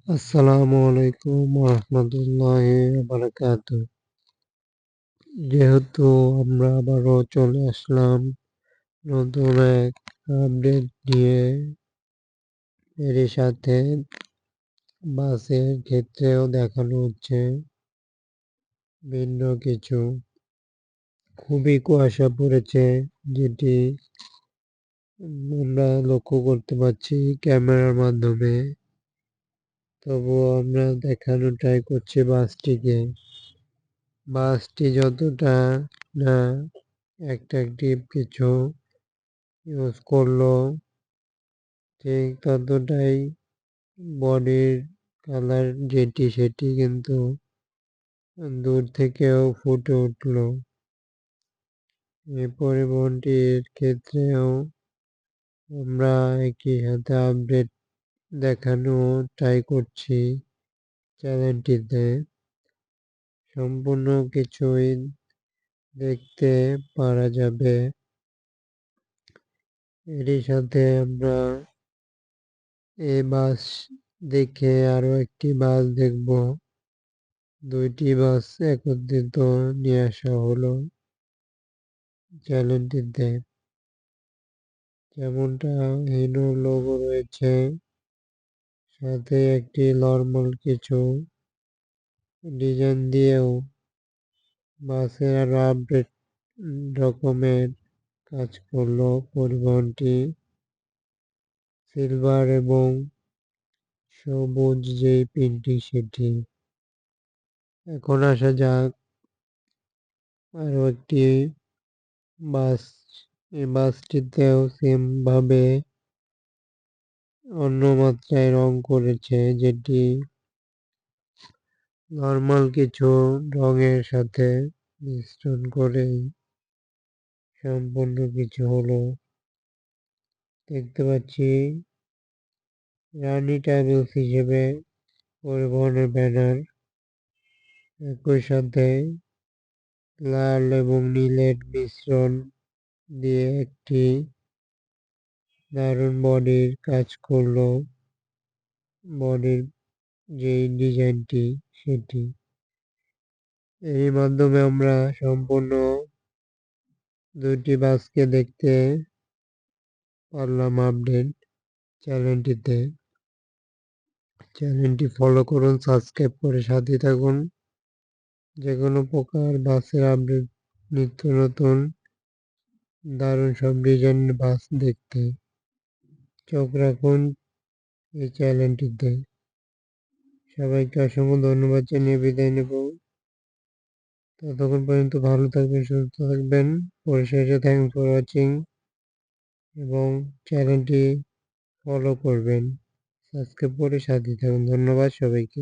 আসসালামু আলাইকুম রহমতুল্লাহি বারাকাতুহ। যেহেতু আমরা আবারও চলে আসলাম নতুন এক আপডেট নিয়ে, এরই সাথে বাসের ক্ষেত্রেও দেখানো হচ্ছে ভিন্ন কিছু। খুবই কুয়াশা পড়েছে, যেটি আমরা লক্ষ্য করতে পারছি ক্যামেরার মাধ্যমে। তবুও আমরা দেখানোর ট্রাই করছি বাসটিকে। বাসটি যতটা না অ্যাট্রাকটিভ কিছু ইউজ করলো, ঠিক ততটাই বডির কালার যেটি সেটি কিন্তু দূর থেকেও ফুটে উঠলো। এই পরিবহনটির ক্ষেত্রেও আমরা একই সাথে আপডেট দেখানো ট্রাই করছি চ্যানেলটিতে। সম্পূর্ণ কিছুই দেখতে পারা যাবে। এরই সাথে আমরা এই বাস দেখে আরো একটি বাস দেখব। দুইটি বাস একত্রিত নিয়ে আসা হলো চ্যানেলটিতে। যেমনটা হিনো লোগো রয়েছে, সাথে একটি নর্মাল কিছু ডিজাইন দিয়েও বাসের আরো আপডেট রকমের কাজ করলো পরিবহনটি। সিলভার এবং সবুজ যে প্রিন্টিং সেটি। এখন আসা যাক আরো একটি বাস। এই বাসটিতেও সেম ভাবে অন্য মাত্রায় রং করেছে, যেটি নর্মাল কিছু রঙের সাথে মিশ্রণ করেই সম্পূর্ণ কিছু হলো। দেখতে পাচ্ছি রানী ট্রাভেলস হিসেবে পরিবহনের ব্যানার, একই সাথে লাল এবং নীলের মিশ্রণ দিয়ে একটি দারুণ বডির কাজ করলো। বডির যে ডিজাইনটি সেটি, এর মাধ্যমে আমরা সম্পূর্ণ দুটি বাসকে দেখতে পারলাম আপডেট চ্যানেলটিতে। চ্যানেলটি ফলো করুন, সাবস্ক্রাইব করে সাথে থাকুন যে কোনো প্রকার বাসের আপডেট, নিত্য নতুন দারুণ সব ডিজাইনের বাস দেখতে চোখ রাখুন এই চ্যানেলটিতে। সবাইকে অসংখ্য ধন্যবাদ জানিয়ে বিদায় নেব। ততক্ষণ পর্যন্ত ভালো থাকবেন, সুস্থ থাকবেন। পরিশেষে থ্যাংকস ফর ওয়াচিং এবং চ্যানেলটি ফলো করবেন, সাবস্ক্রাইব করে সাথে থাকুন। ধন্যবাদ সবাইকে।